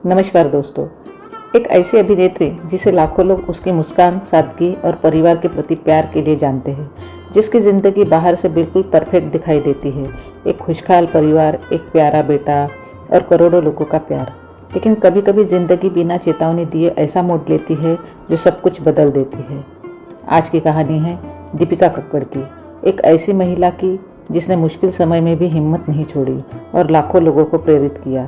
नमस्कार दोस्तों। एक ऐसी अभिनेत्री जिसे लाखों लोग उसकी मुस्कान, सादगी और परिवार के प्रति प्यार के लिए जानते हैं, जिसकी ज़िंदगी बाहर से बिल्कुल परफेक्ट दिखाई देती है। एक खुशहाल परिवार, एक प्यारा बेटा और करोड़ों लोगों का प्यार। लेकिन कभी कभी ज़िंदगी बिना चेतावनी दिए ऐसा मोड़ लेती है जो सब कुछ बदल देती है। आज की कहानी है दीपिका कक्कड़ की, एक ऐसी महिला की जिसने मुश्किल समय में भी हिम्मत नहीं छोड़ी और लाखों लोगों को प्रेरित किया।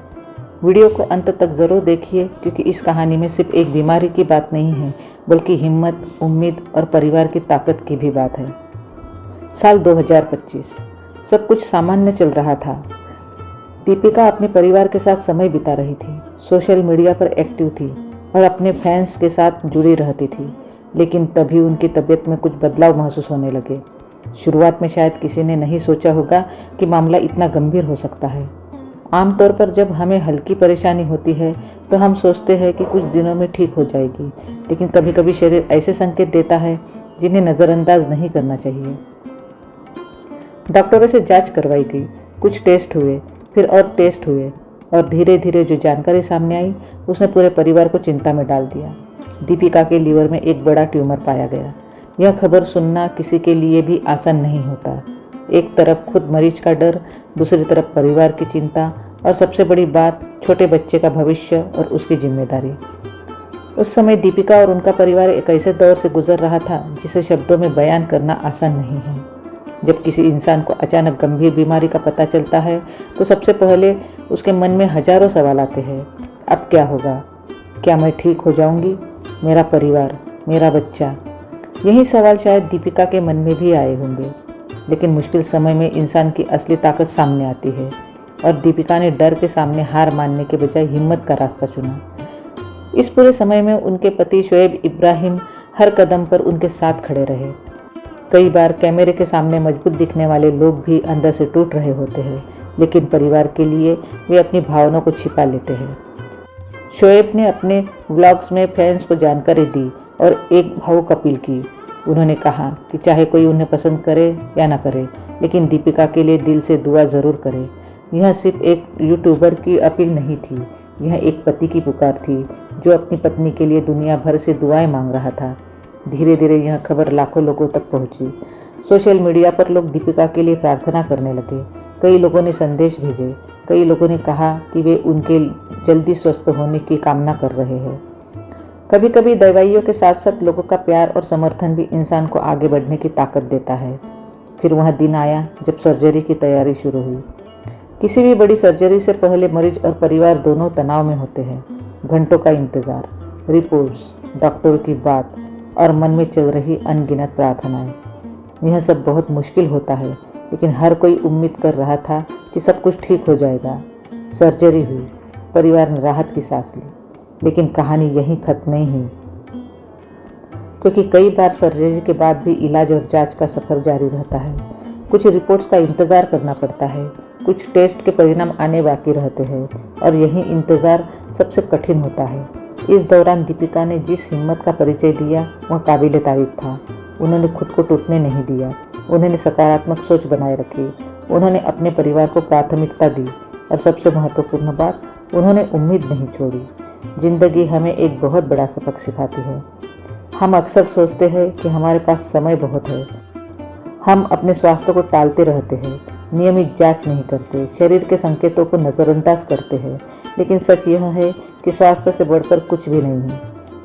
वीडियो को अंत तक ज़रूर देखिए, क्योंकि इस कहानी में सिर्फ एक बीमारी की बात नहीं है, बल्कि हिम्मत, उम्मीद और परिवार की ताकत की भी बात है। साल 2025, सब कुछ सामान्य चल रहा था। दीपिका अपने परिवार के साथ समय बिता रही थी, सोशल मीडिया पर एक्टिव थी और अपने फैंस के साथ जुड़ी रहती थी। लेकिन तभी उनकी तबीयत में कुछ बदलाव महसूस होने लगे। शुरुआत में शायद किसी ने नहीं सोचा होगा कि मामला इतना गंभीर हो सकता है। आमतौर पर जब हमें हल्की परेशानी होती है तो हम सोचते हैं कि कुछ दिनों में ठीक हो जाएगी, लेकिन कभी कभी शरीर ऐसे संकेत देता है जिन्हें नज़रअंदाज नहीं करना चाहिए। डॉक्टरों से जांच करवाई गई, कुछ टेस्ट हुए, फिर और टेस्ट हुए और धीरे धीरे जो जानकारी सामने आई उसने पूरे परिवार को चिंता में डाल दिया। दीपिका के लीवर में एक बड़ा ट्यूमर पाया गया। यह खबर सुनना किसी के लिए भी आसान नहीं होता। एक तरफ खुद मरीज का डर, दूसरी तरफ परिवार की चिंता और सबसे बड़ी बात, छोटे बच्चे का भविष्य और उसकी जिम्मेदारी। उस समय दीपिका और उनका परिवार एक ऐसे दौर से गुजर रहा था जिसे शब्दों में बयान करना आसान नहीं है। जब किसी इंसान को अचानक गंभीर बीमारी का पता चलता है तो सबसे पहले उसके मन में हजारों सवाल आते हैं। अब क्या होगा? क्या मैं ठीक हो जाऊंगी? मेरा परिवार, मेरा बच्चा? यही सवाल शायद दीपिका के मन में भी आए होंगे। लेकिन मुश्किल समय में इंसान की असली ताकत सामने आती है और दीपिका ने डर के सामने हार मानने के बजाय हिम्मत का रास्ता चुना। इस पूरे समय में उनके पति शोएब इब्राहिम हर कदम पर उनके साथ खड़े रहे। कई बार कैमरे के सामने मजबूत दिखने वाले लोग भी अंदर से टूट रहे होते हैं, लेकिन परिवार के लिए वे अपनी भावनाओं को छिपा लेते हैं। शोएब ने अपने व्लॉग्स में फैंस को जानकारी दी और एक भावुक अपील की। उन्होंने कहा कि चाहे कोई उन्हें पसंद करे या ना करे, लेकिन दीपिका के लिए दिल से दुआ ज़रूर करे। यह सिर्फ एक यूट्यूबर की अपील नहीं थी, यह एक पति की पुकार थी जो अपनी पत्नी के लिए दुनिया भर से दुआएं मांग रहा था। धीरे धीरे यह खबर लाखों लोगों तक पहुंची। सोशल मीडिया पर लोग दीपिका के लिए प्रार्थना करने लगे। कई लोगों ने संदेश भेजे, कई लोगों ने कहा कि वे उनके जल्दी स्वस्थ होने की कामना कर रहे हैं। कभी कभी दवाइयों के साथ साथ लोगों का प्यार और समर्थन भी इंसान को आगे बढ़ने की ताकत देता है। फिर वह दिन आया जब सर्जरी की तैयारी शुरू हुई। किसी भी बड़ी सर्जरी से पहले मरीज और परिवार दोनों तनाव में होते हैं। घंटों का इंतज़ार, रिपोर्ट्स, डॉक्टरों की बात और मन में चल रही अनगिनत प्रार्थनाएं। यह सब बहुत मुश्किल होता है, लेकिन हर कोई उम्मीद कर रहा था कि सब कुछ ठीक हो जाएगा। सर्जरी हुई, परिवार ने राहत की सांस ली। लेकिन कहानी यहीं खत्म नहीं हुई, क्योंकि कई बार सर्जरी के बाद भी इलाज और जांच का सफ़र जारी रहता है। कुछ रिपोर्ट्स का इंतज़ार करना पड़ता है, कुछ टेस्ट के परिणाम आने बाकी रहते हैं और यही इंतज़ार सबसे कठिन होता है। इस दौरान दीपिका ने जिस हिम्मत का परिचय दिया वह काबिल तारीफ था। उन्होंने खुद को टूटने नहीं दिया, उन्होंने सकारात्मक सोच बनाए रखी, उन्होंने अपने परिवार को प्राथमिकता दी और सबसे महत्वपूर्ण बात, उन्होंने उम्मीद नहीं छोड़ी। ज़िंदगी हमें एक बहुत बड़ा सबक सिखाती है। हम अक्सर सोचते हैं कि हमारे पास समय बहुत है। हम अपने स्वास्थ्य को टालते रहते हैं, नियमित जांच नहीं करते, शरीर के संकेतों को नज़रअंदाज करते हैं। लेकिन सच यह है कि स्वास्थ्य से बढ़कर कुछ भी नहीं है।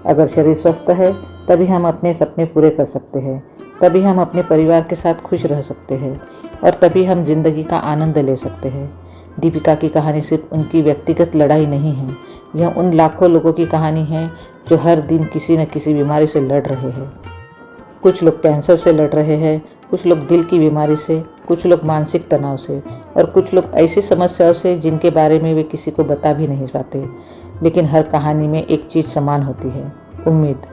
अगर शरीर स्वस्थ है तभी हम अपने सपने पूरे कर सकते हैं, तभी हम अपने परिवार के साथ खुश रह सकते हैं और तभी हम जिंदगी का आनंद ले सकते हैं। दीपिका की कहानी सिर्फ उनकी व्यक्तिगत लड़ाई नहीं है, यह उन लाखों लोगों की कहानी है जो हर दिन किसी न किसी बीमारी से लड़ रहे हैं। कुछ लोग कैंसर से लड़ रहे हैं, कुछ लोग दिल की बीमारी से, कुछ लोग मानसिक तनाव से और कुछ लोग ऐसी समस्याओं से जिनके बारे में वे किसी को बता भी नहीं पाते। लेकिन हर कहानी में एक चीज़ समान होती है, उम्मीद।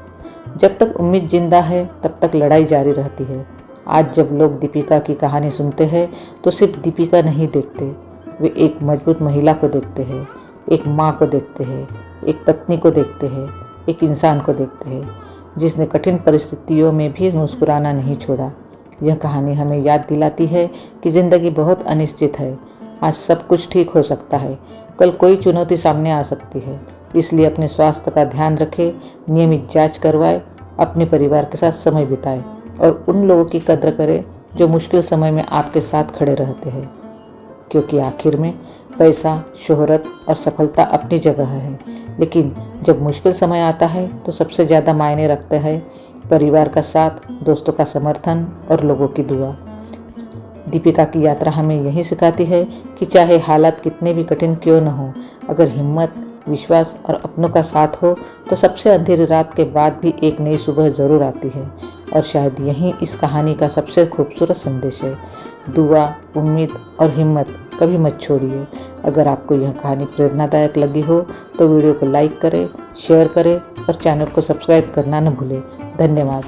जब तक उम्मीद जिंदा है तब तक लड़ाई जारी रहती है। आज जब लोग दीपिका की कहानी सुनते हैं तो सिर्फ दीपिका नहीं देखते, वे एक मजबूत महिला को देखते हैं, एक माँ को देखते हैं, एक पत्नी को देखते हैं, एक इंसान को देखते हैं जिसने कठिन परिस्थितियों में भी मुस्कुराना नहीं छोड़ा। यह कहानी हमें याद दिलाती है कि ज़िंदगी बहुत अनिश्चित है। आज सब कुछ ठीक हो सकता है, कल कोई चुनौती सामने आ सकती है, इसलिए अपने स्वास्थ्य का ध्यान रखें, नियमित जांच करवाएं, अपने परिवार के साथ समय बिताएं और उन लोगों की कद्र करें जो मुश्किल समय में आपके साथ खड़े रहते हैं। क्योंकि आखिर में पैसा, शोहरत और सफलता अपनी जगह है, लेकिन जब मुश्किल समय आता है तो सबसे ज़्यादा मायने रखता है परिवार का साथ, दोस्तों का समर्थन और लोगों की दुआ। दीपिका की यात्रा हमें यही सिखाती है कि चाहे हालात कितने भी कठिन क्यों न हो, अगर हिम्मत, विश्वास और अपनों का साथ हो तो सबसे अंधेरी रात के बाद भी एक नई सुबह ज़रूर आती है। और शायद यही इस कहानी का सबसे खूबसूरत संदेश है। दुआ, उम्मीद और हिम्मत कभी मत छोड़िए। अगर आपको यह कहानी प्रेरणादायक लगी हो तो वीडियो को लाइक करें, शेयर करें और चैनल को सब्सक्राइब करना न भूलें। धन्यवाद।